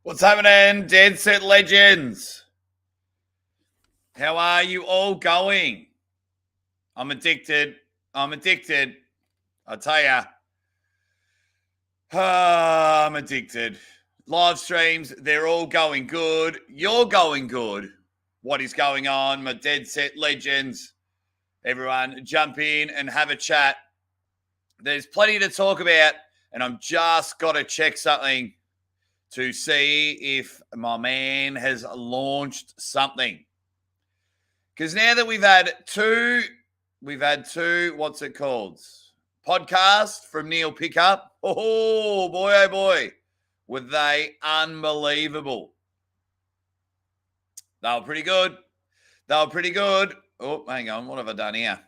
What's happening, Dead Set Legends? How are you all going? I'm addicted. I tell ya. I'm addicted. Live streams, they're all going good. You're going good. What is going on, my Dead Set Legends? Everyone, jump in and have a chat. There's plenty to talk about, and I'm just got to check something to see if my man has launched something. Because now that we've had two, what's it called? Podcast from Neil Pickup. Oh boy, were they unbelievable. They were pretty good. Oh, hang on, what have I done here?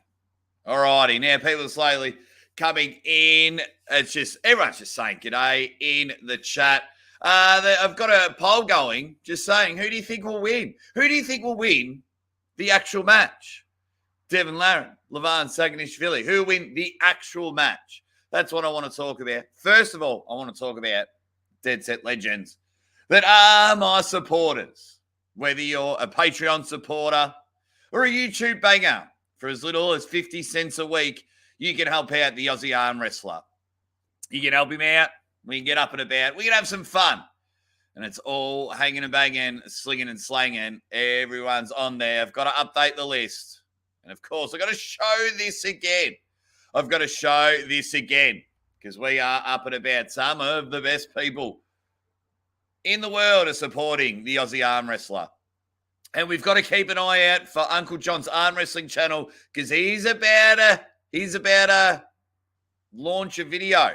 All righty, now people are slowly coming in. It's just, everyone's just saying g'day in the chat. I've got a poll going, just saying, who do you think will win? Who do you think will win the actual match? Devon Larratt, Levan Saginashvili. Who will win the actual match? That's what I want to talk about. First of all, I want to talk about Dead Set Legends that are my supporters. Whether you're a Patreon supporter or a YouTube banger, for as little as 50 cents a week, you can help out the Aussie arm wrestler. You can help him out. We can get up and about. We can have some fun. And it's all hanging and banging, slinging and slanging. Everyone's on there. I've got to update the list. And, of course, I've got to show this again. Because we are up and about. Some of the best people in the world are supporting the Aussie arm wrestler. And we've got to keep an eye out for Uncle John's arm wrestling channel because he's about to launch a video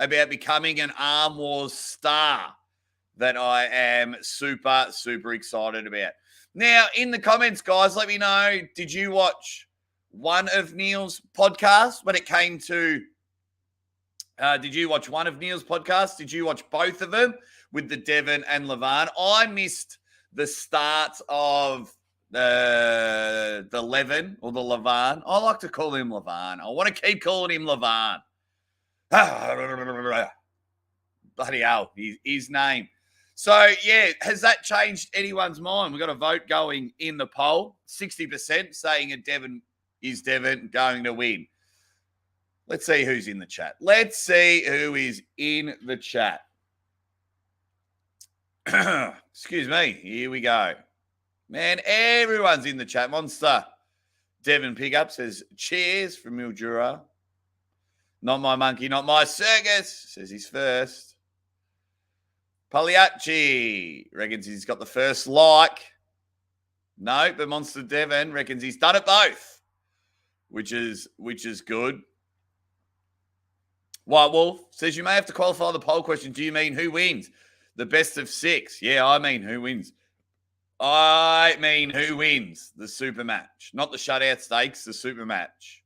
about becoming an Arm Wars star that I am super, super excited about. Now, in the comments, guys, let me know, did you watch one of Neil's podcasts when it came to, did you watch one of Neil's podcasts? Did you watch both of them with the Devin and Levan? I missed the start of the Levan or the Levan. I like to call him Levan. I want to keep calling him Levan. Bloody hell, his name. So, yeah, has that changed anyone's mind? We've got a vote going in the poll. 60% saying a Devin is Devin going to win. Let's see who's in the chat. Let's see who is in the chat. Excuse me. Here we go. Man, everyone's in the chat. Monster Devon Pickup says, cheers from Mildura. Not my monkey, not my circus, says he's first. Pagliacci reckons he's got the first like. No, but Monster Devon reckons he's done it both, which is good. White Wolf says, you may have to qualify the poll question. Do you mean who wins? The best of 6. Yeah, I mean who wins. I mean who wins the super match. Not the shutout stakes, the super match.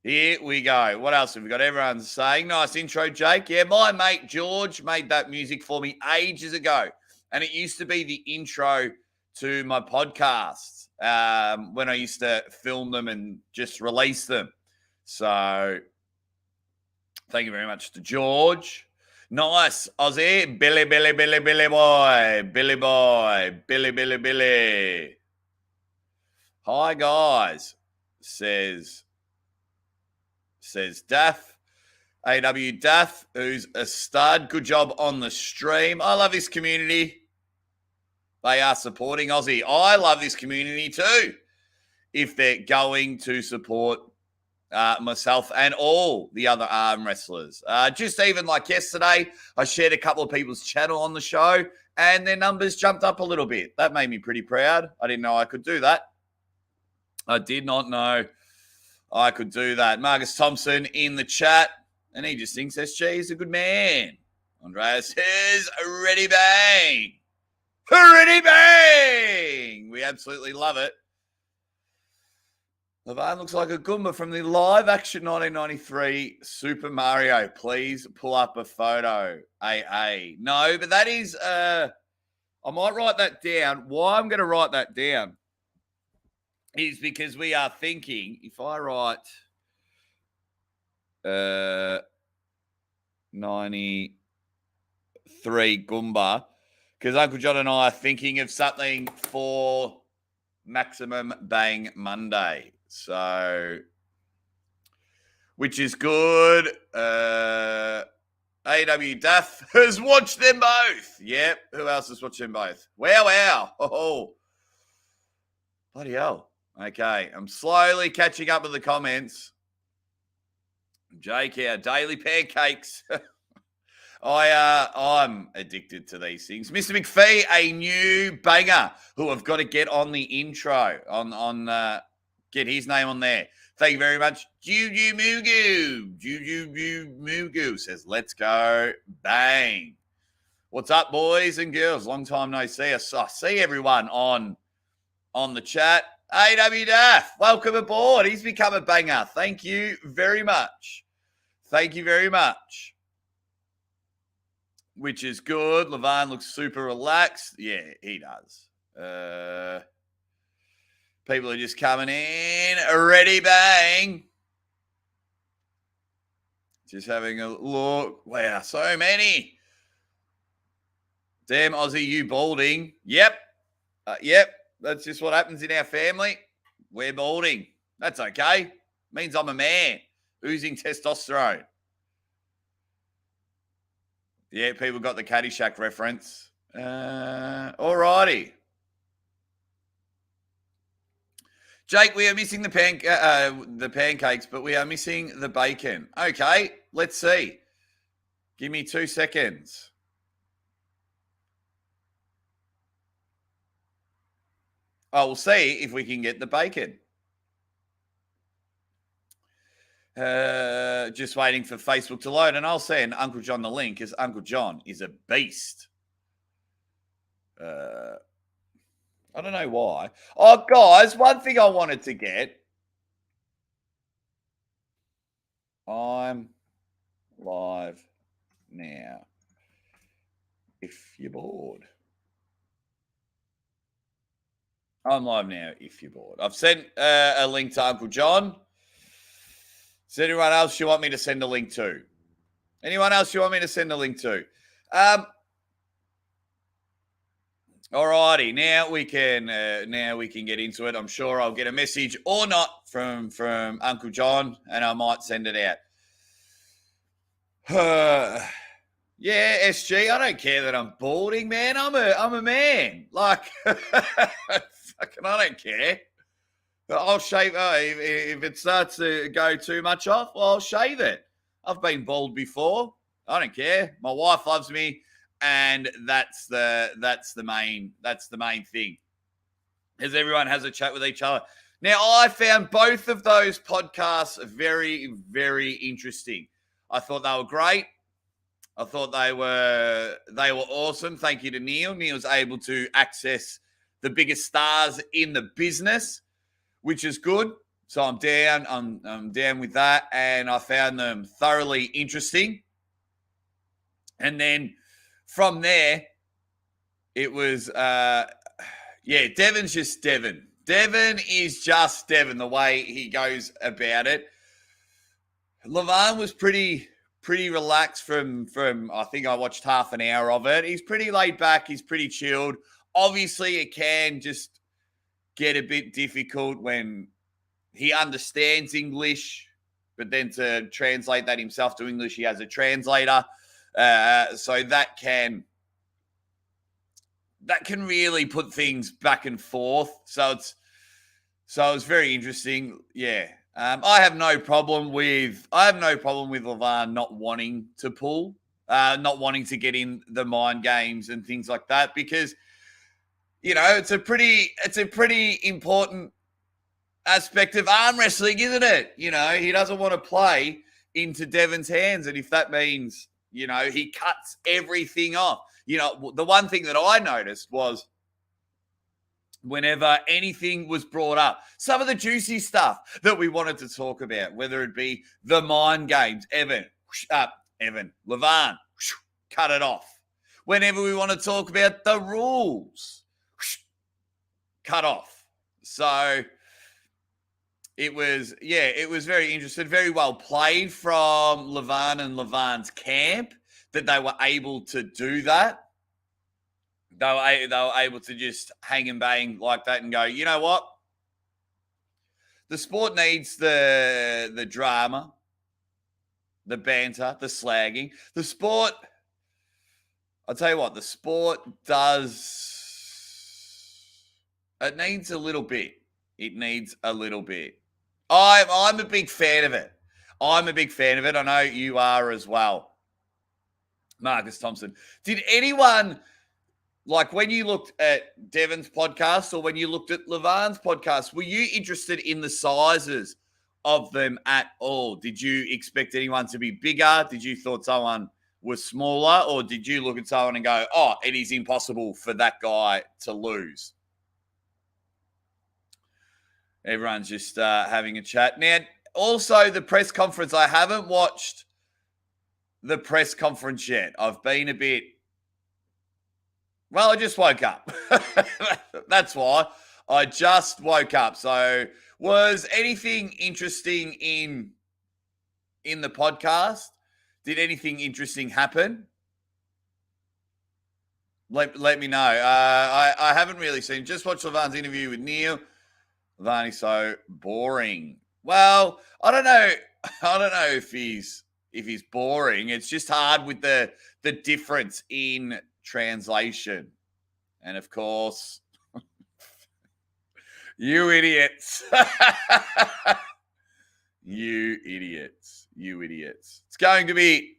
Here we go. What else have we got? Everyone's saying, nice intro, Jake. Yeah, my mate George made that music for me ages ago. And it used to be the intro to my podcasts when I used to film them and just release them. So thank you very much to George. Nice. Aussie. Billy boy. Hi, guys, says Daff, AW Daff, who's a stud. Good job on the stream. I love this community. They are supporting Aussie. I love this community too. If they're going to support myself and all the other arm wrestlers. Just even like yesterday, I shared a couple of people's channel on the show and their numbers jumped up a little bit. That made me pretty proud. I didn't know I could do that. I did not know I could do that. Marcus Thompson in the chat, and he just thinks SG is a good man. Andreas says, ready bang. Ready bang. We absolutely love it. Levan looks like a Goomba from the live action 1993 Super Mario. Please pull up a photo. AA. No, but that is I might write that down. Why I'm going to write that down is because we are thinking, if I write 93 Goomba, because Uncle John and I are thinking of something for Maximum Bang Monday. So, which is good. AW Duff has watched them both. Yep. Who else has watched them both? Wow. Oh, bloody hell. Okay. I'm slowly catching up with the comments. Jake, our daily pancakes. I'm addicted to these things. Mr. McPhee, a new banger who have got to get on the intro, get his name on there. Thank you very much. Juju Mugu says, let's go. Bang. What's up, boys and girls? Long time no see. I see everyone on the chat. AW Daff, welcome aboard. He's become a banger. Thank you very much. Thank you very much. Which is good. Levan looks super relaxed. Yeah, he does. People are just coming in. Ready, bang. Just having a look. Wow, so many. Damn, Aussie, you balding. Yep. Yep. That's just what happens in our family. We're balding. That's okay. Means I'm a man. Oozing testosterone. Yeah, people got the Caddyshack reference. All righty. Jake, we are missing the pancakes, but we are missing the bacon. Okay, let's see. Give me 2 seconds. I will see if we can get the bacon. Just waiting for Facebook to load, and I'll send Uncle John the link, because Uncle John is a beast. I don't know why. Oh, guys, one thing I wanted to get. I'm live now. If you're bored. I'm live now if you're bored. I've sent a link to Uncle John. Is there anyone else you want me to send a link to? Anyone else you want me to send a link to? All righty, now we can get into it. I'm sure I'll get a message or not from Uncle John, and I might send it out. Yeah, SG, I don't care that I'm balding, man. I'm a man. Like, fucking, I don't care. I'll shave. If it starts to go too much off, well, I'll shave it. I've been bald before. I don't care. My wife loves me, and that's the main thing. As everyone has a chat with each other. Now, I found both of those podcasts very, very interesting. I thought they were great. I thought they were awesome. Thank you to Neil. Neil's able to access the biggest stars in the business, which is good. So I'm down. I'm down with that, and I found them thoroughly interesting. And then from there, it was Devin's just Devin. Devin is just Devin, the way he goes about it. Levan was pretty relaxed from I think I watched half an hour of it. He's pretty laid back. He's pretty chilled. Obviously, it can just get a bit difficult when he understands English, but then to translate that himself to English, he has a translator. So that can really put things back and forth. So it's very interesting. Yeah. I have no problem with Levan not wanting to pull, not wanting to get in the mind games and things like that, because it's a pretty important aspect of arm wrestling, isn't it? He doesn't want to play into Devin's hands, and if that means he cuts everything off. The one thing that I noticed was, whenever anything was brought up, some of the juicy stuff that we wanted to talk about, whether it be the mind games, Levan, cut it off. whenever we want to talk about the rules. Cut off. So it was very interesting. Very well played from Levan and Levan's camp that they were able to do that. They were able to just hang and bang like that and go, you know what? The sport needs the drama, the banter, the slagging. The sport, I'll tell you what, the sport it needs a little bit. It needs a little bit. I'm a big fan of it. I know you are as well. Marcus Thompson. Did anyone, like when you looked at Devon's podcast or when you looked at Levan's podcast, were you interested in the sizes of them at all? Did you expect anyone to be bigger? Did you thought someone was smaller? Or did you look at someone and go, oh, it is impossible for that guy to lose? Everyone's just having a chat. Now, also the press conference, I haven't watched the press conference yet. I've been a bit... Well, I just woke up. That's why. I just woke up. So was anything interesting in the podcast? Did anything interesting happen? Let me know. I haven't really seen. Just watched Levan's interview with Neil. Levan is so boring. Well, I don't know if he's boring. It's just hard with the difference in translation. And of course, you idiots. You idiots. It's going to be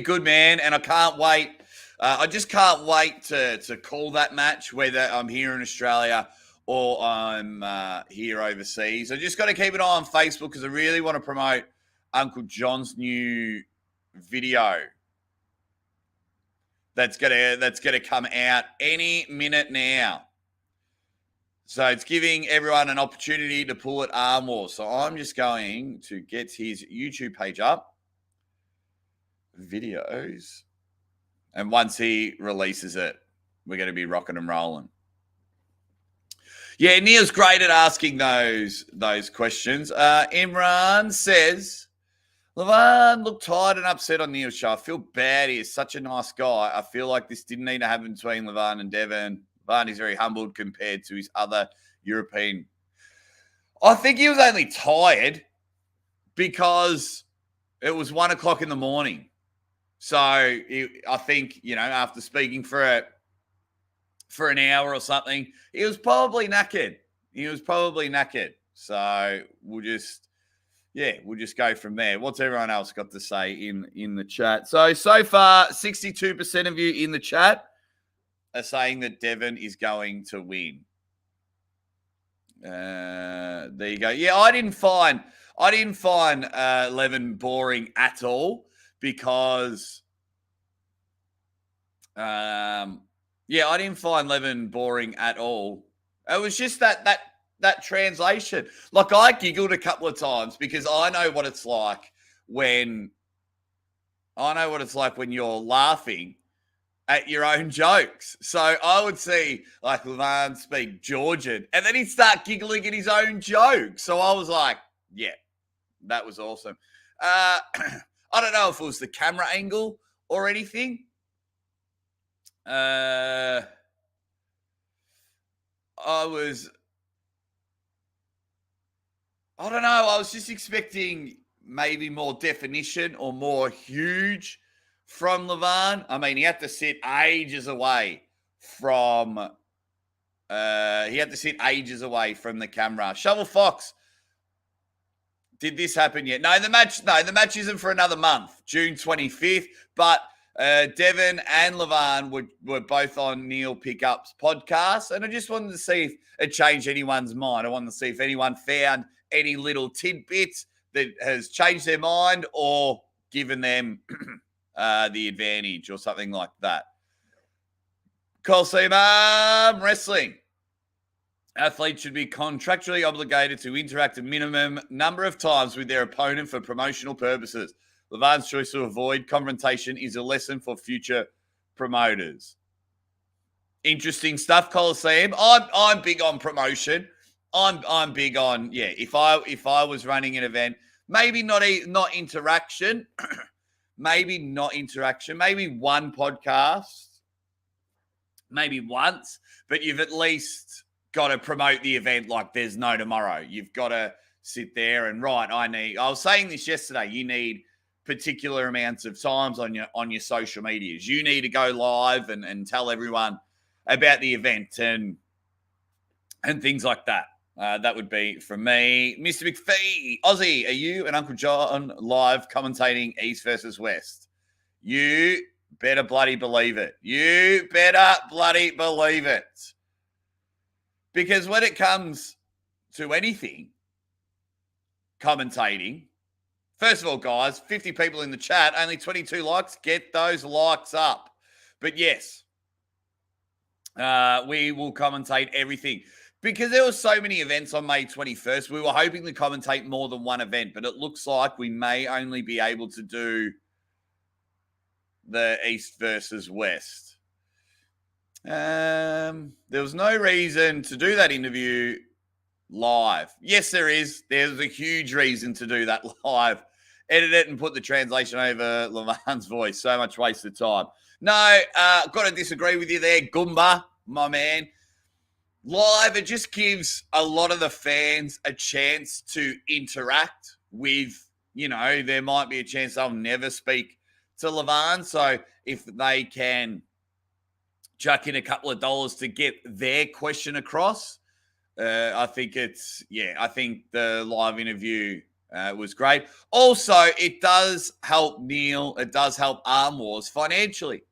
good, man. And I can't wait. I just can't wait to call that match, whether I'm here in Australia or I'm here overseas. I just got to keep an eye on Facebook because I really want to promote Uncle John's new video that's gonna come out any minute now. So it's giving everyone an opportunity to pull at Arm War. So I'm just going to get his YouTube page up. Videos. And once he releases it, we're going to be rocking and rolling. Yeah, Neil's great at asking those questions. Imran says, Levan looked tired and upset on Neil's show. I feel bad. He is such a nice guy. I feel like this didn't need to happen between Levan and Devin. Levan is very humbled compared to his other European. I think he was only tired because it was 1 o'clock in the morning. So I think, after speaking for an hour or something, he was probably knackered. So we'll just go from there. What's everyone else got to say in the chat? So far, 62% of you in the chat are saying that Devin is going to win. There you go. Yeah, I didn't find Levan boring at all because, I didn't find Levan boring at all. It was just that translation. Like I giggled a couple of times because I know what it's like when you're laughing at your own jokes. So I would see like Levan speak Georgian and then he'd start giggling at his own jokes. So I was like, yeah, that was awesome. I don't know if it was the camera angle or anything. I don't know. I was just expecting maybe more definition or more huge from Levan. I mean, he had to sit ages away from the camera. Shovel Fox, did this happen yet? No, the match isn't for another month, June 25th. But Devin and Levan were both on Neil Pickup's podcast, and I just wanted to see if it changed anyone's mind. I wanted to see if anyone found any little tidbits that has changed their mind or given them the advantage or something like that. Coliseum Wrestling. Athletes should be contractually obligated to interact a minimum number of times with their opponent for promotional purposes. Levan's choice to avoid confrontation is a lesson for future promoters. Interesting stuff, Coliseum. I'm big on promotion. I'm big on, yeah, if I was running an event, maybe not interaction, maybe one podcast, maybe once, but you've at least got to promote the event like there's no tomorrow. You've got to sit there and I was saying this yesterday, you need particular amounts of times on your social medias. You need to go live and tell everyone about the event and things like that. That would be from me. Mr. McPhee, Aussie, are you and Uncle John live commentating East versus West? You better bloody believe it. You better bloody believe it. Because when it comes to anything, commentating, first of all, guys, 50 people in the chat, only 22 likes. Get those likes up. But yes, we will commentate everything. Because there were so many events on May 21st, we were hoping to commentate more than one event, but it looks like we may only be able to do the East versus West. There was no reason to do that interview live. Yes, there is. There's a huge reason to do that live. Edit it and put the translation over Levan's voice. So much wasted time. No, got to disagree with you there, Goomba, my man. Live, it just gives a lot of the fans a chance to interact with, there might be a chance they'll never speak to Levan. So if they can chuck in a couple of dollars to get their question across, I think the live interview was great. Also, it does help Neil. It does help Arm Wars financially.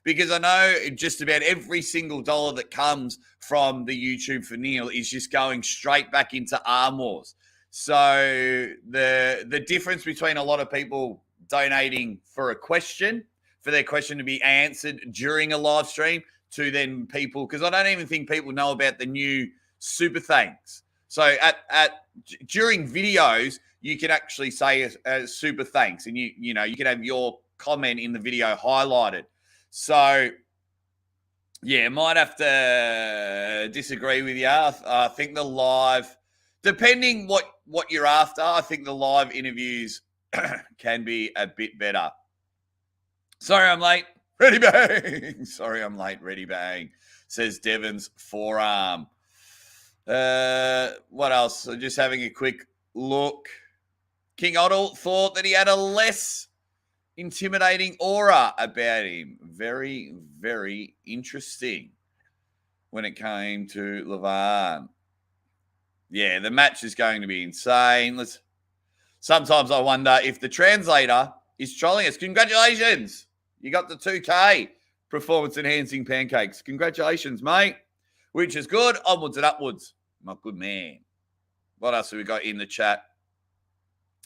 Because I know just about every single dollar that comes from the YouTube for Neil is just going straight back into Arm Wars. So the difference between a lot of people donating for a question, for their question to be answered during a live stream, to then people, because I don't even think people know about the new super thanks. So during videos, you can actually say a super thanks, and you can have your comment in the video highlighted. So, yeah, might have to disagree with you. I think the live, depending what you're after, I think the live interviews can be a bit better. Sorry, I'm late. Ready bang. Sorry, I'm late. Ready bang. Says Devon's forearm. What else? Just having a quick look. King Otto thought that he had a less intimidating aura about him. Very, very interesting when it came to Levan. Yeah, the match is going to be insane. Sometimes I wonder if the translator is trolling us. Congratulations. You got the 2K performance-enhancing pancakes. Congratulations, mate. Which is good. Onwards and upwards. My good man. What else have we got in the chat?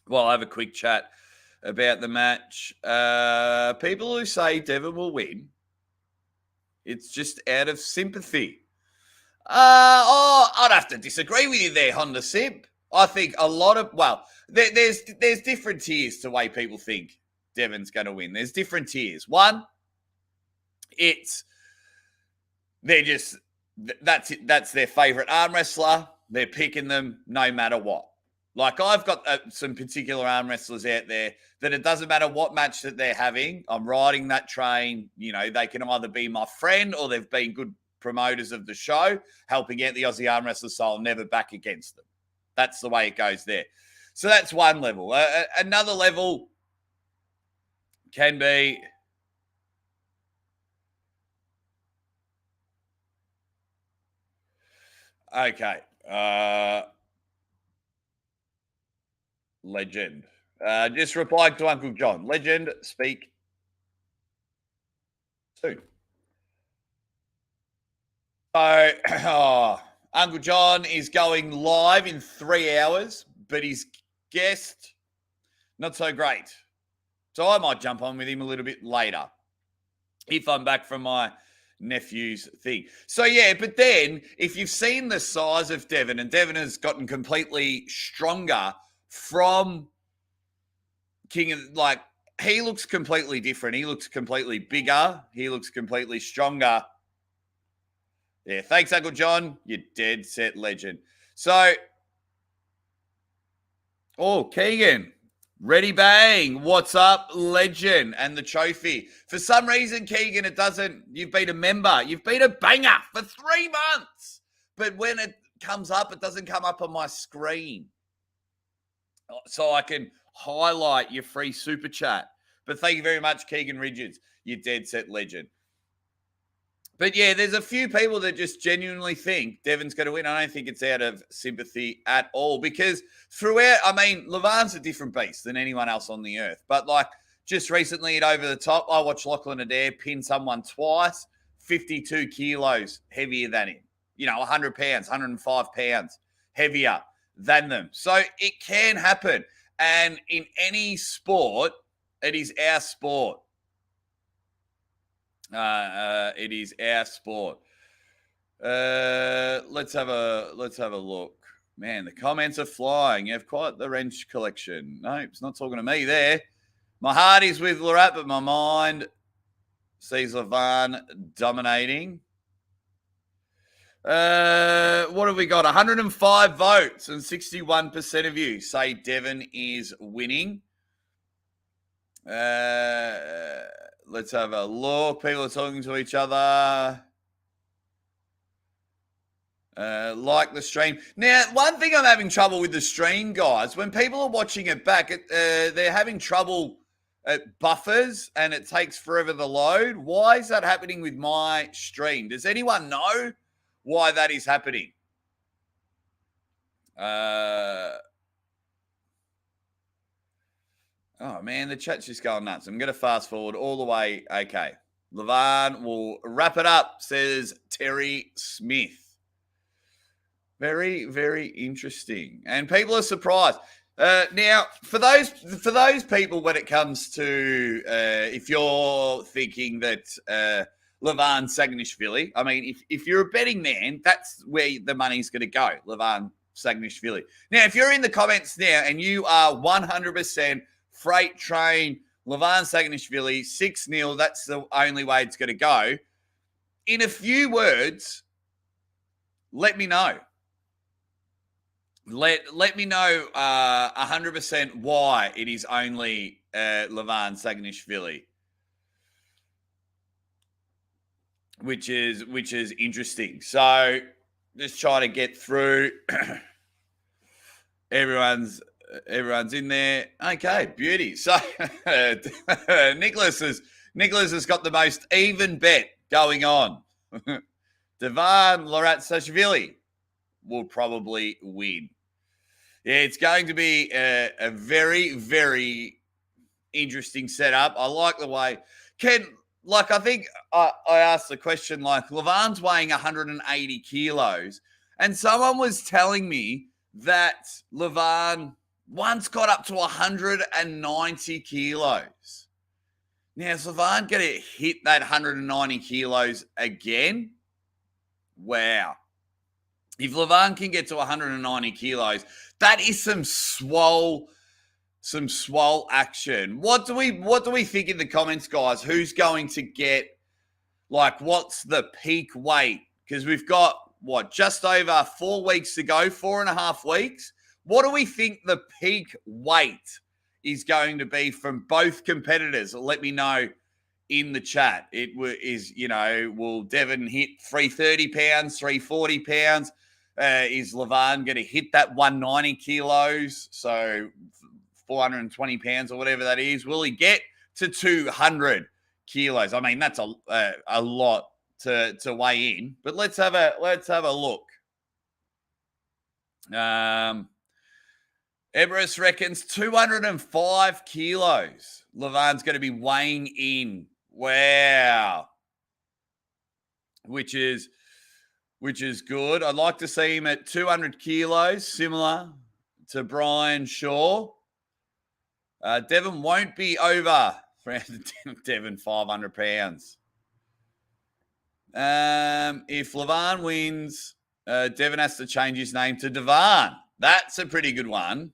Well, I'll have a quick chat about the match. People who say Devin will win, it's just out of sympathy. I'd have to disagree with you there, Honda Simp. I think a lot of, there's different tiers to the way people think Devin's going to win. There's different tiers. One, that's their favorite arm wrestler. They're picking them no matter what. Like, I've got some particular arm wrestlers out there that it doesn't matter what match that they're having. I'm riding that train. They can either be my friend or they've been good promoters of the show, helping out the Aussie arm wrestlers, so I'll never back against them. That's the way it goes there. So that's one level. Another level can be... Okay. Legend. Just replying to Uncle John. Legend, speak soon. So, Uncle John is going live in 3 hours, but his guest, not so great. So I might jump on with him a little bit later if I'm back from my nephew's thing. So, yeah, but then if you've seen the size of Devin, and Devin has gotten completely stronger from King of, like, he looks completely different. He looks completely bigger. He looks completely stronger. Yeah, thanks, Uncle John. You dead set legend. So, Keegan, ready bang. What's up, legend? And the trophy. For some reason, Keegan, it doesn't, you've been a member. You've been a banger for 3 months. But when it comes up, it doesn't come up on my screen. So I can highlight your free super chat. But thank you very much, Keegan Ridges. You dead set legend. But yeah, there's a few people that just genuinely think Devon's going to win. I don't think it's out of sympathy at all because throughout, I mean, Levan's a different beast than anyone else on the earth. But like just recently at Over the Top, I watched Lachlan Adair pin someone twice, 52 kilos heavier than him. 100 pounds, 105 pounds heavier than them. So it can happen. And in any sport, it is our sport. It is our sport. Let's have a look. Man, the comments are flying. You have quite the wrench collection. No, it's not talking to me there. My heart is with Larratt, but my mind sees Levan dominating. What have we got? 105 votes and 61% of you say Devon is winning. Let's have a look. People are talking to each other. Like the stream. Now, one thing I'm having trouble with the stream, guys, when people are watching it back, they're having trouble at buffers and it takes forever to load. Why is that happening with my stream? Does anyone know why that is happening? Oh, man, the chat's just going nuts. I'm going to fast forward all the way. Okay. Levan will wrap it up, says Terry Smith. Very, very interesting. And people are surprised. Now, for those people, when it comes to if you're thinking that Levan Saginashvili, I mean, if you're a betting man, that's where the money's going to go, Levan Saginashvili. Now, if you're in the comments now and you are 100% freight train, Levan Saginashvili, 6-0, that's the only way it's going to go. In a few words, let me know. Let me know 100% why it is only Levan Saginashvili, which is interesting. So just try to get through. Everyone's in there. Okay, beauty. So Nicholas has got the most even bet going on. Devon Larratt Saginashvili will probably win. Yeah, it's going to be a very, very interesting setup. I like the way I think I asked the question, like, Levan's weighing 180 kilos, and someone was telling me that Levan once got up to 190 kilos. Now, is Levan going to hit that 190 kilos again? Wow. If Levan can get to 190 kilos, that is some swole action. What do we think in the comments, guys? Who's going to get, like, what's the peak weight? Because we've got, just over 4 weeks to go, 4.5 weeks. What do we think the peak weight is going to be from both competitors? Let me know in the chat. It is, will Devin hit 330 pounds, 340 pounds? Is Levan going to hit that 190 kilos? So 420 pounds or whatever that is. Will he get to 200 kilos? I mean, that's a lot to weigh in. But let's have a look. Everest reckons 205 kilos. Levan's going to be weighing in. Wow. Which is good. I'd like to see him at 200 kilos, similar to Brian Shaw. Devin won't be over Devin 500 pounds. If Levan wins, Devin has to change his name to Devon. That's a pretty good one.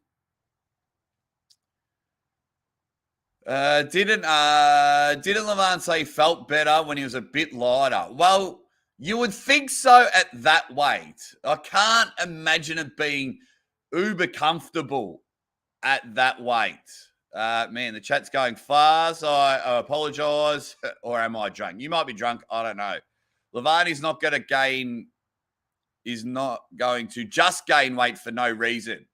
Didn't Levan say he felt better when he was a bit lighter? Well, you would think so at that weight. I can't imagine it being uber comfortable at that weight. Man, the chat's going fast. I apologise. Or am I drunk? You might be drunk. I don't know. Levan is not going to just gain weight for no reason.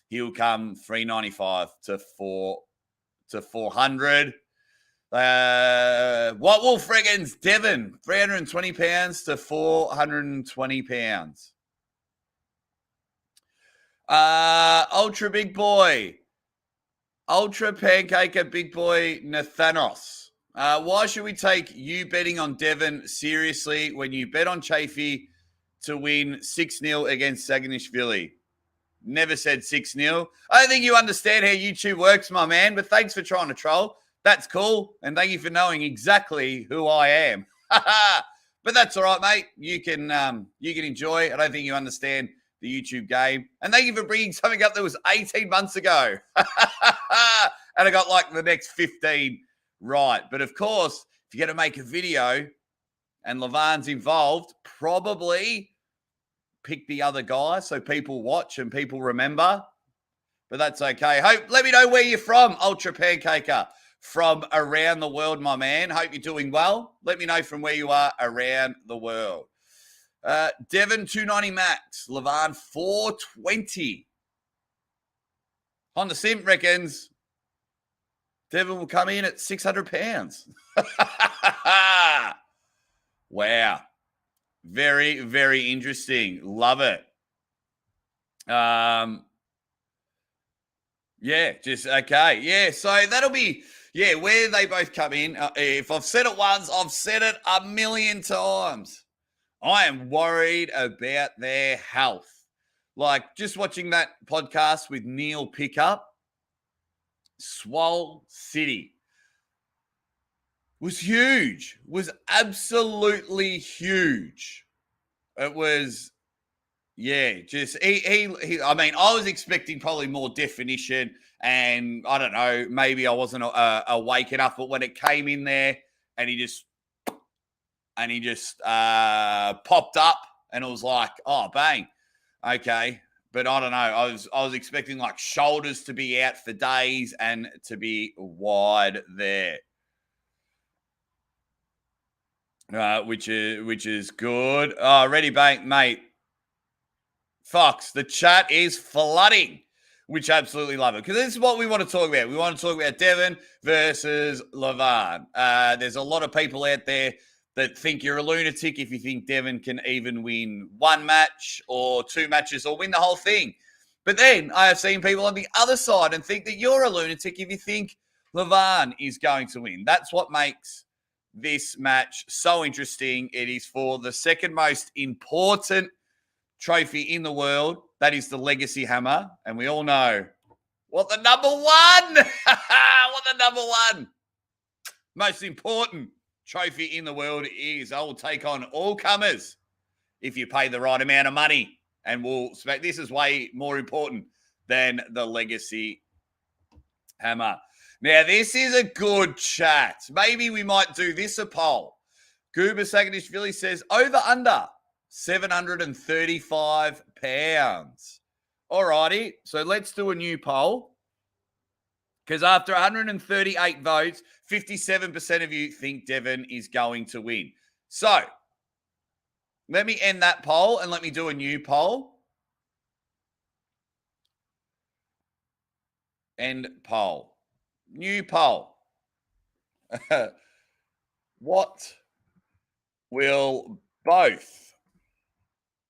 He'll come 395 to 400. What will friggins Devin? 320 pounds to 420 pounds. Ultra big boy. Ultra pancaker big boy Nathanos. Why should we take you betting on Devin seriously when you bet on Chafee to win 6-0 against Saginashvili? Never said 6-0. I don't think you understand how YouTube works, my man, but thanks for trying to troll. That's cool, and thank you for knowing exactly who I am. But that's all right, mate. You can enjoy. I don't think you understand the YouTube game. And thank you for bringing something up that was 18 months ago. And I got like the next 15 right. But of course, if you're going to make a video and Levan's involved, probably pick the other guy so people watch and people remember. But that's okay. Let me know where you're from, Ultra Pancaker. From around the world, my man. Hope you're doing well. Let me know from where you are around the world. Devin 290 max, Levan 420. Honda Sim reckons Devin will come in at 600 pounds. Wow. Very, very interesting. Love it. Yeah, just okay. Yeah, so that'll be, where they both come in. If I've said it once, I've said it a million times. I am worried about their health. Like just watching that podcast with Neil Pickup, Swole City was huge, was absolutely huge. It was, just he I mean, I was expecting probably more definition and I don't know, maybe I wasn't awake enough, but when it came in there and he just popped up and it was like, oh, bang. Okay. But I don't know. I was expecting like shoulders to be out for days and to be wide there. Which is good. Oh, ready, bank, mate. Fox, the chat is flooding, which I absolutely love it because this is what we want to talk about. We want to talk about Devin versus Levan. There's a lot of people out there that think you're a lunatic if you think Devin can even win one match or two matches or win the whole thing. But then I have seen people on the other side and think that you're a lunatic if you think Levan is going to win. That's what makes this match so interesting. It is for the second most important trophy in the world. That is the Legacy Hammer. And we all know what the number one most important trophy in the world is. I will take on all comers if you pay the right amount of money. And this is way more important than the Legacy Hammer. Now, this is a good chat. Maybe we might do this a poll. Goober Saginashvili says over under 735 pounds. All righty. So let's do a new poll. Because after 138 votes, 57% of you think Devin is going to win. So let me end that poll and let me do a new poll. End poll. New poll. What will both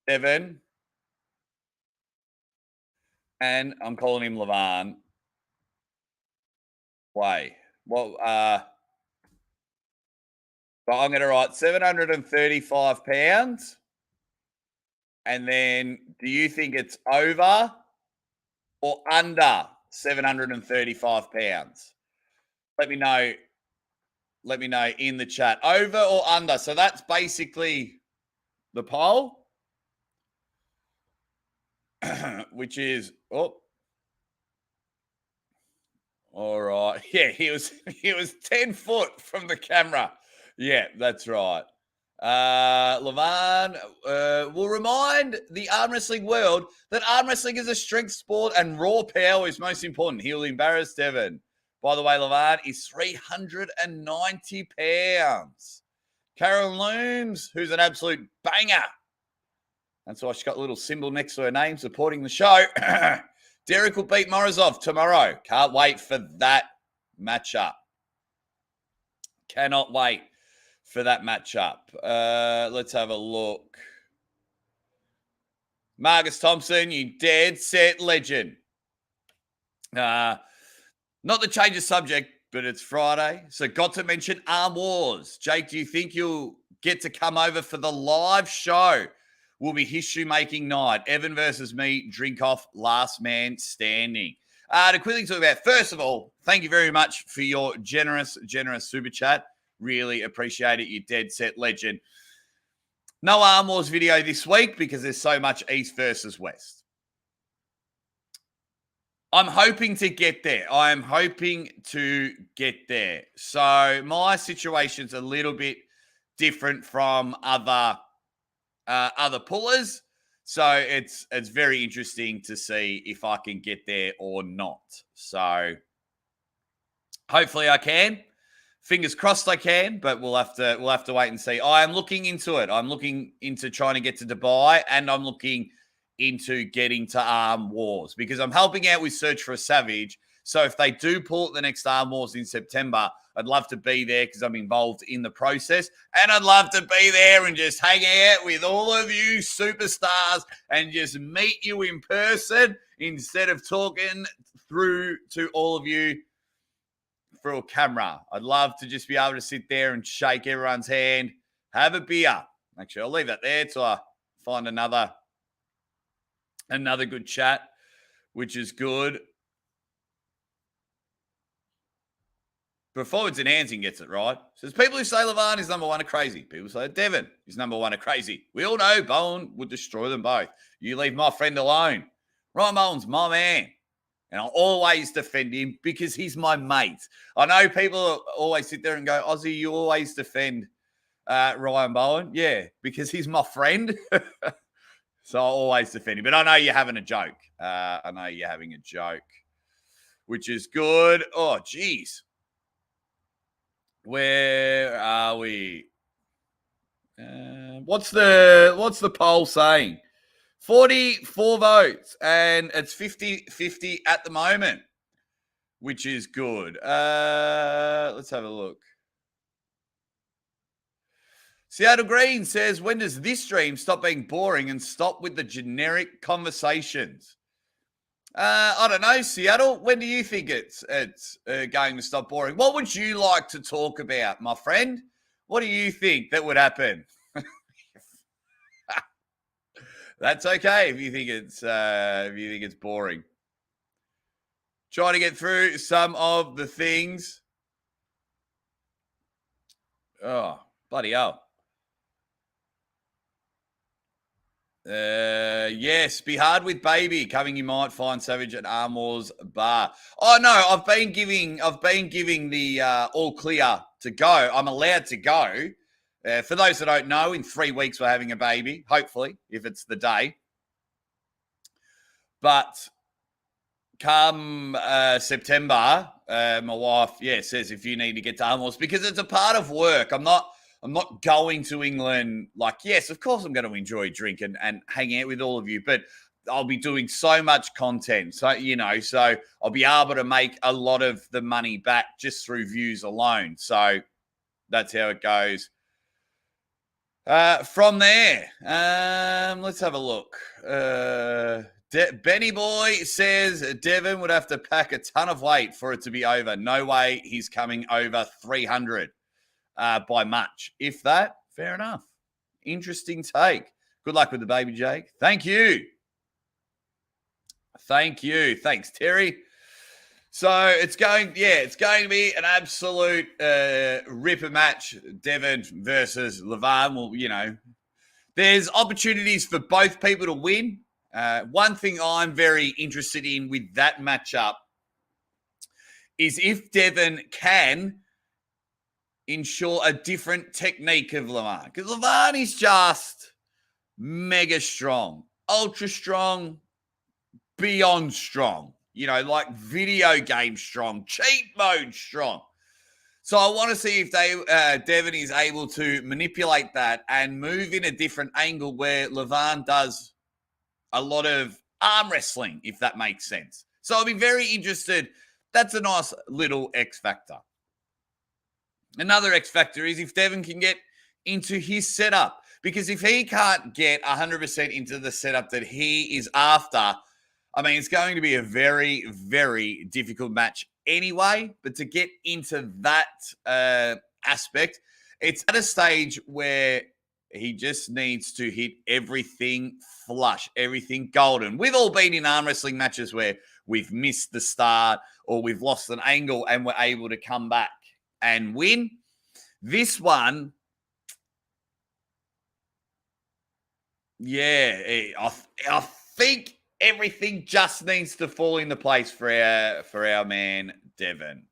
Devin and I'm calling him Levan way? Well, so I'm going to write 735 pounds. And then do you think it's over or under 735 pounds? Let me know in the chat. Over or under? So that's basically the poll, which is, All right. Yeah, he was 10 foot from the camera. Yeah, that's right. Levan will remind the arm wrestling world that arm wrestling is a strength sport and raw power is most important. He will embarrass Devin. By the way, Levan is 390 pounds. Carol Looms, who's an absolute banger. That's why she's got a little symbol next to her name supporting the show. Derek will beat Morozov tomorrow. Can't wait for that matchup. Cannot wait for that matchup. Let's have a look. Marcus Thompson, you dead set legend. Not the change of subject, but it's Friday. So got to mention Arm Wars. Jake, do you think you'll get to come over for the live show? Will be history-making night. Evan versus me, drink off, last man standing. To quickly talk about, first of all, thank you very much for your generous super chat. Really appreciate it, you dead set legend. No Arm Wars video this week because there's so much East versus West. I'm hoping to get there. So my situation's a little bit different from other pullers. So it's very interesting to see if I can get there or not. So hopefully I can. Fingers crossed I can, but we'll have to wait and see. I am looking into it. I'm looking into trying to get to Dubai, and I'm looking into getting to Arm Wars because I'm helping out with Search for a Savage. So if they do pull the next Arm Wars in September, I'd love to be there because I'm involved in the process. And I'd love to be there and just hang out with all of you superstars and just meet you in person instead of talking through to all of you through a camera. I'd love to just be able to sit there and shake everyone's hand, have a beer. Actually, I'll leave that there till I find another good chat, which is good. But forwards enhancing gets it right. So there's people who say Levan is number one are crazy. People say Devin is number one are crazy. We all know Bowen would destroy them both. You leave my friend alone. Ryan Bowen's my man. And I'll always defend him because he's my mate. I know people always sit there and go, Ozzy, you always defend Ryan Bowen. Yeah, because he's my friend. So I'll always defend him. But I know you're having a joke. Which is good. Oh, geez. Where are we? What's the poll saying? 44 votes, and it's 50-50 at the moment, which is good. Let's have a look. Seattle Green says, when does this stream stop being boring and stop with the generic conversations? I don't know, Seattle. When do you think it's going to stop boring? What would you like to talk about, my friend? What do you think that would happen? That's okay if you think it's boring. Trying to get through some of the things. Oh, bloody hell. Yes, be hard with baby. Coming, you might find Savage at Arm Wars bar. Oh no, I've been giving the all clear to go. I'm allowed to go. For those that don't know, in 3 weeks we're having a baby. Hopefully, if it's the day. But come September, my wife, says if you need to get to Arm Wars because it's a part of work. I'm not going to England like, yes, of course I'm going to enjoy a drink and hang out with all of you, but I'll be doing so much content. So, so I'll be able to make a lot of the money back just through views alone. So that's how it goes. From there, let's have a look. Benny Boy says Devin would have to pack a ton of weight for it to be over. No way he's coming over 300 by much. If that, fair enough. Interesting take. Good luck with the baby, Jake. Thank you. Thanks, Terry. So it's going to be an absolute ripper match, Devin versus Levan. Well, there's opportunities for both people to win. One thing I'm very interested in with that matchup is if Devin can ensure a different technique of Levan. Because Levan is just mega strong, ultra strong, beyond strong. Like video game strong, cheat mode strong. So I want to see if Devin is able to manipulate that and move in a different angle where Levan does a lot of arm wrestling, if that makes sense. So I'll be very interested. That's a nice little X factor. Another X factor is if Devin can get into his setup. Because if he can't get 100% into the setup that he is after, I mean, it's going to be a very, very difficult match anyway. But to get into that aspect, it's at a stage where he just needs to hit everything flush, everything golden. We've all been in arm wrestling matches where we've missed the start or we've lost an angle and we're able to come back and win. This one, yeah, I think everything just needs to fall into place for our man Devin.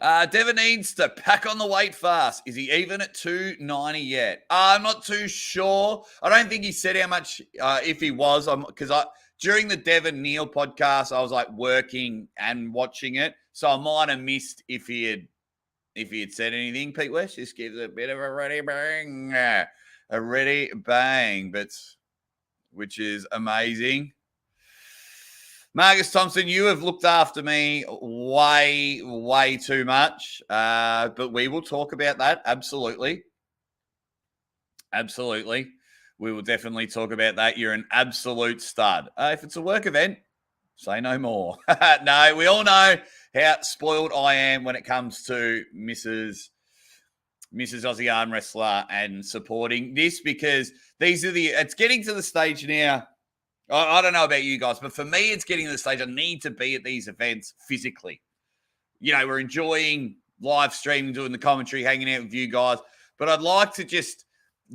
Devin needs to pack on the weight fast. Is he even at 290 yet? I'm not too sure. I don't think he said how much, if he was, because during the Devin Neal podcast, I was like working and watching it, so I might have missed if he had said anything. Pete West just gives a bit of a ready bang, but which is amazing. Marcus Thompson, you have looked after me way, way too much, but we will talk about that. Absolutely. Absolutely. We will definitely talk about that. You're an absolute stud. If it's a work event, say no more. No, we all know how spoiled I am when it comes to Mrs. Aussie Arm Wrestler and supporting this, because it's getting to the stage now. I don't know about you guys, but for me, it's getting to the stage I need to be at these events physically. We're enjoying live streaming, doing the commentary, hanging out with you guys, but I'd like to just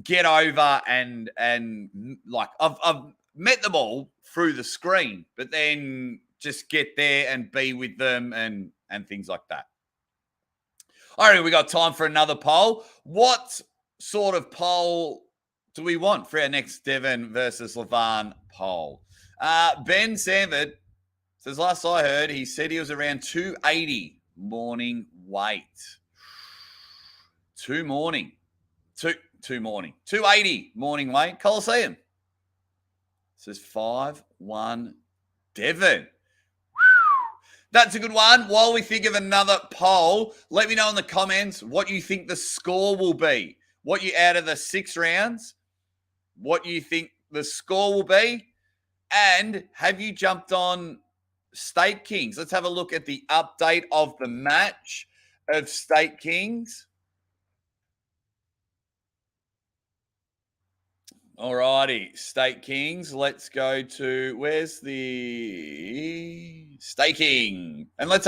get over and like I've met them all through the screen, but then just get there and be with them and things like that. All right, we got time for another poll. What sort of poll do we want for our next Devin versus Levan poll? Ben Sanford says, last I heard, he said he was around 280 morning weight. 280 morning weight. Coliseum says 5-1 Devin. That's a good one. While we think of another poll, let me know in the comments what you think the score will be. What you out of the 6 rounds, what you think the score will be, and have you jumped on State Kings? Let's have a look at the update of the match of State Kings. All righty, State Kings. Let's go to, where's the staking? And let's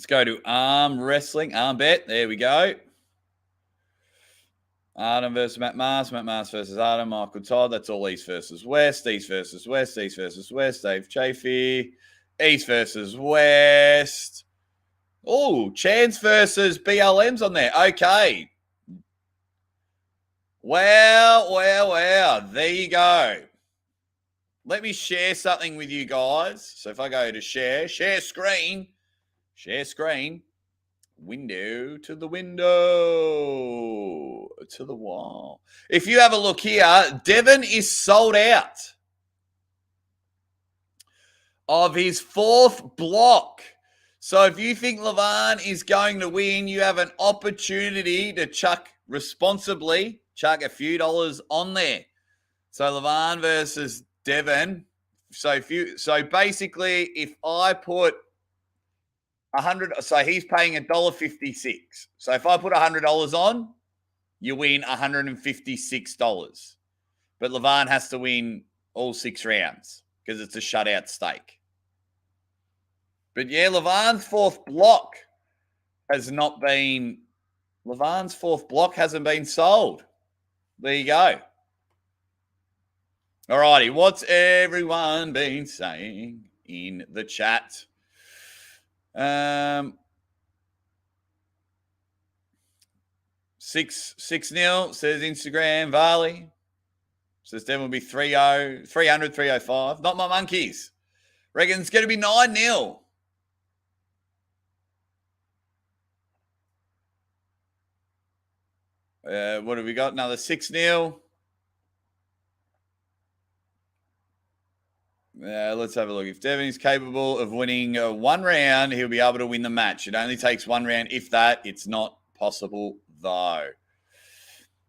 go to arm wrestling, arm bet. There we go. Adam versus Matt Mars versus Adam, Michael Todd. That's all East versus West. East versus West. East versus West. Dave Chafee. East versus West. Oh, Chance versus BLM's on there. Okay. Wow. There you go. Let me share something with you guys. So if I go to share screen, window to the window, to the wall. If you have a look here, Devin is sold out of his 4th block. So if you think Levan is going to win, you have an opportunity to chuck responsibly, chuck a few dollars on there. So Levan versus Devin. So basically, if I put 100, so he's paying $1.56. So if I put $100 on, you win $156. But Levan has to win all 6 rounds because it's a shutout stake. But yeah, Levan's 4th block hasn't been sold. There you go. All righty. What's everyone been saying in the chat? 6-0 says Instagram. Varley says Devin will be 3-0, 300, 305. Not my monkeys. Reckon it's going to be 9-0. What have we got? Another 6-0. Let's have a look. If Devin is capable of winning one round, he'll be able to win the match. It only takes one round. If that, it's not possible, though.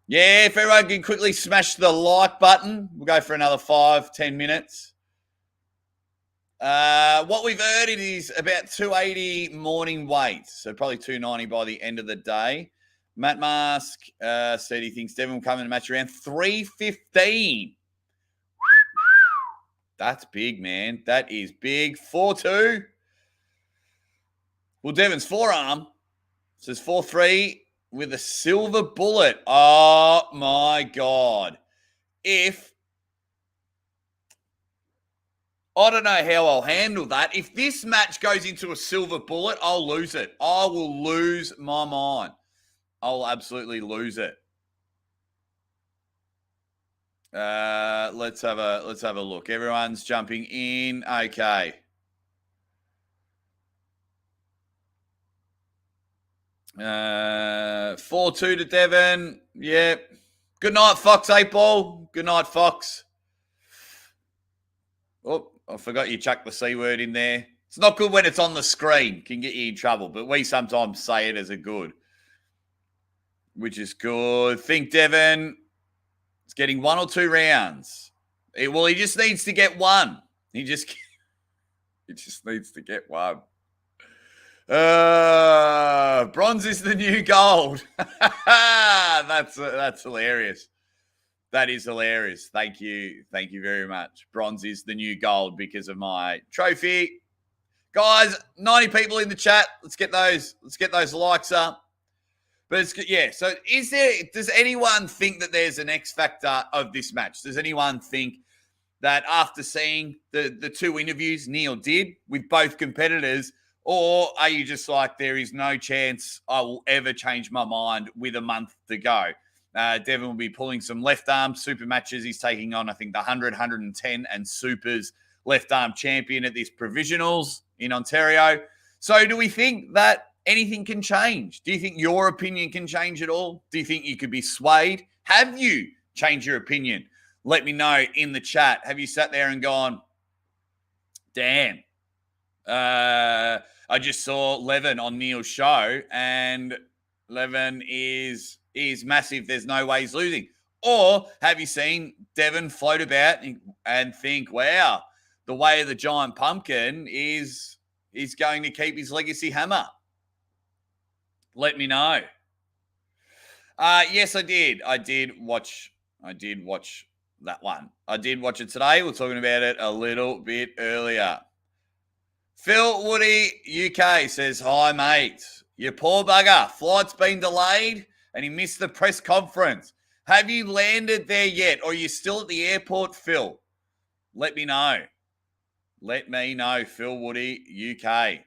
Yeah, if everyone can quickly smash the like button, we'll go for another 5-10 minutes. What we've heard, it is about 280 morning weight, so probably 290 by the end of the day. Matt Mask said he thinks Devin will come in the match around 3:15. That's big, man. That is big. 4-2. Well, Devin's forearm says 4-3 with a silver bullet. Oh, my God. I don't know how I'll handle that. If this match goes into a silver bullet, I'll lose it. I will lose my mind. I'll absolutely lose it. Let's have a look. Everyone's jumping in. Okay. Uh, 4-2 to Devin. Yep. Good night, Fox 8-Ball. Good night, Fox. Oh, I forgot you chucked the C word in there. It's not good when it's on the screen. Can get you in trouble, but we sometimes say it as a good, which is good. Think Devin is getting 1 or 2 rounds. He just needs to get one. He just needs to get one. Bronze is the new gold. That's hilarious. That is hilarious. Thank you very much. Bronze is the new gold because of my trophy. Guys, 90 people in the chat. Let's get those likes up. But it's good. Yeah. So does anyone think that there's an X factor of this match? Does anyone think that after seeing the 2 interviews Neil did with both competitors, or are you just like, there is no chance I will ever change my mind with a month to go? Devin will be pulling some left arm super matches. He's taking on, I think, the 100, 110 and supers left arm champion at this provisionals in Ontario. So do we think that anything can change? Do you think your opinion can change at all? Do you think you could be swayed? Have you changed your opinion? Let me know in the chat. Have you sat there and gone, damn, I just saw Levan on Neil's show and Levan is massive. There's no way he's losing. Or have you seen Devin float about and think, wow, the way of the giant pumpkin is going to keep his legacy hammer? Let me know. Yes, I did. I did watch that one. I did watch it today. We're talking about it a little bit earlier. Phil Woody, UK, says, hi, mate. You poor bugger. Flight's been delayed and he missed the press conference. Have you landed there yet? Or are you still at the airport, Phil? Let me know. Let me know, Phil Woody, UK.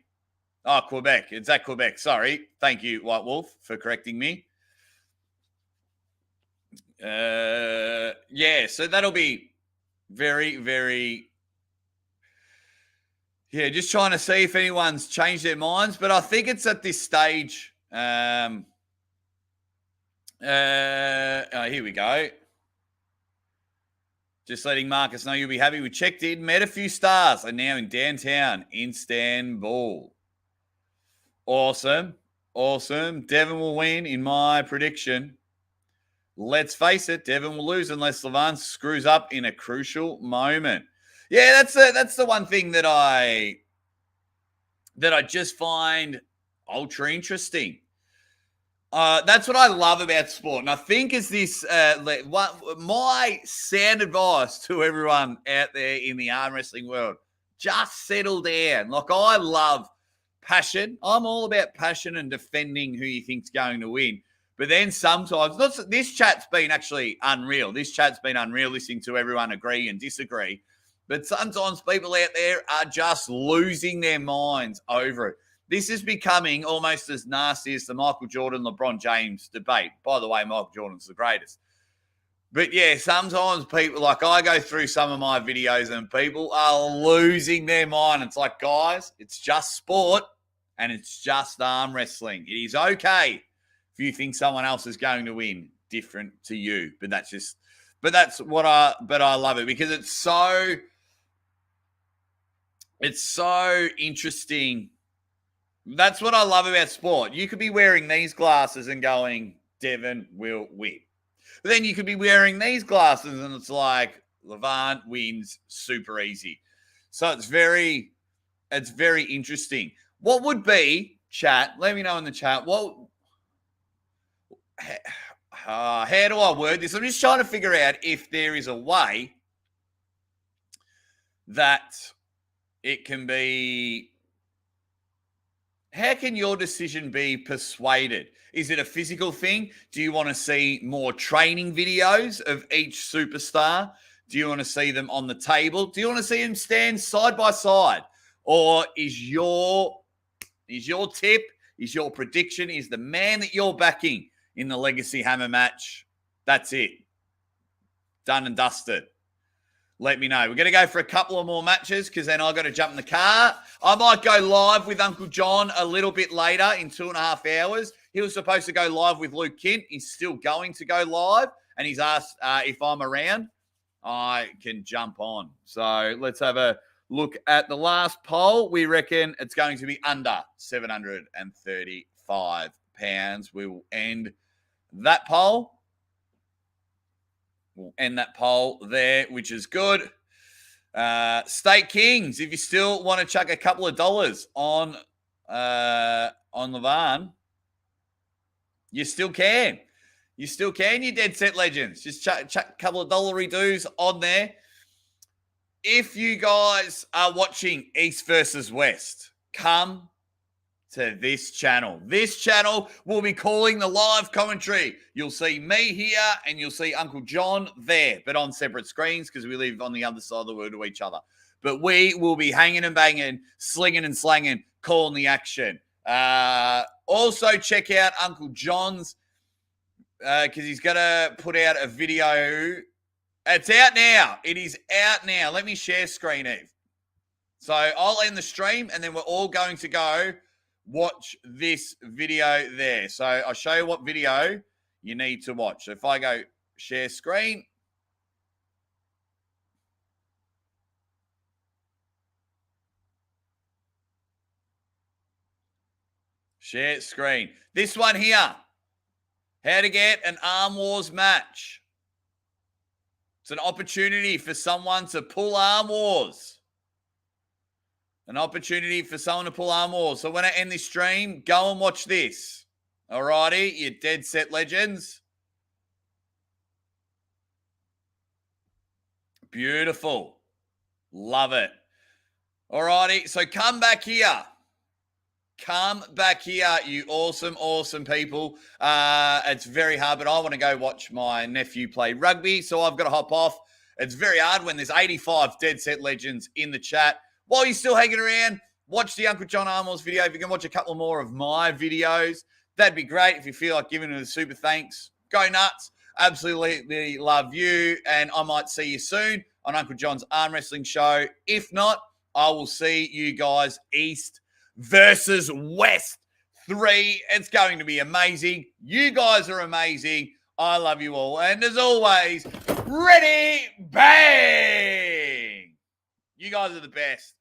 Oh, Quebec. It's at Quebec. Sorry. Thank you, White Wolf, for correcting me. Yeah, so that'll be very, very... Yeah, just trying to see if anyone's changed their minds. But I think it's at this stage. Here we go. Just letting Marcus know you'll be happy. We checked in, met a few stars, and now in downtown Istanbul. Awesome. Devin will win in my prediction. Let's face it, Devin will lose unless Levan screws up in a crucial moment. Yeah, that's the one thing that I just find ultra interesting. That's what I love about sport. And I think is this my sound advice to everyone out there in the arm wrestling world, just settle down. Like, I love passion. I'm all about passion and defending who you think's going to win. But then sometimes, this chat's been actually unreal. This chat's been unreal listening to everyone agree and disagree. But sometimes people out there are just losing their minds over it. This is becoming almost as nasty as the Michael Jordan, LeBron James debate. By the way, Michael Jordan's the greatest. But yeah, sometimes people, like I go through some of my videos and people are losing their mind. It's like, guys, it's just sport and it's just arm wrestling. It is okay if you think someone else is going to win different to you. But I love it because it's so interesting. That's what I love about sport. You could be wearing these glasses and going, Devin will win. But then you could be wearing these glasses and it's like, Levan wins super easy. So it's very interesting. What would be, chat, let me know in the chat, how do I word this? I'm just trying to figure out if there is a way that it can be, how can your decision be persuaded? Is it a physical thing? Do you want to see more training videos of each superstar? Do you want to see them on the table? Do you want to see them stand side by side? Or is your tip, is your prediction, is the man that you're backing in the Legacy Hammer match, that's it. Done and dusted. Let me know. We're going to go for a couple of more matches because then I've got to jump in the car. I might go live with Uncle John a little bit later in 2.5 hours. He was supposed to go live with Luke Kint. He's still going to go live, and he's asked if I'm around. I can jump on. So let's have a look at the last poll. We reckon it's going to be under 735 pounds. We will end that poll. We'll end that poll there, which is good. State Kings, if you still want to chuck a couple of dollars on Levan, you still can. You still can, you Dead Set Legends. Just chuck a couple of dollary dues on there. If you guys are watching East versus West, come to this channel. This channel will be calling the live commentary. You'll see me here and you'll see Uncle John there, but on separate screens because we live on the other side of the world to each other. But we will be hanging and banging, slinging and slanging, calling the action. Also, check out Uncle John's because he's going to put out a video. It's out now. It is out now. Let me share screen, Eve. So I'll end the stream and then we're all going to go watch this video there. So I'll show you what video you need to watch. So if I go share screen. Share screen. This one here. How to get an Arm Wars match. It's an opportunity for someone to pull Arm Wars. An opportunity for someone to pull Arm Wars. So when I end this stream, go and watch this. Alrighty, you Dead Set Legends. Beautiful. Love it. Alrighty, so come back here. Come back here, you awesome, awesome people. It's very hard, but I want to go watch my nephew play rugby, so I've got to hop off. It's very hard when there's 85 Dead Set Legends in the chat. While you're still hanging around, watch the Uncle John Arm Wars video. If you can watch a couple more of my videos, that'd be great. If you feel like giving it a super thanks, go nuts. Absolutely love you, and I might see you soon on Uncle John's Arm Wrestling Show. If not, I will see you guys East versus West 3. It's going to be amazing. You guys are amazing. I love you all. And as always, ready, bang! You guys are the best.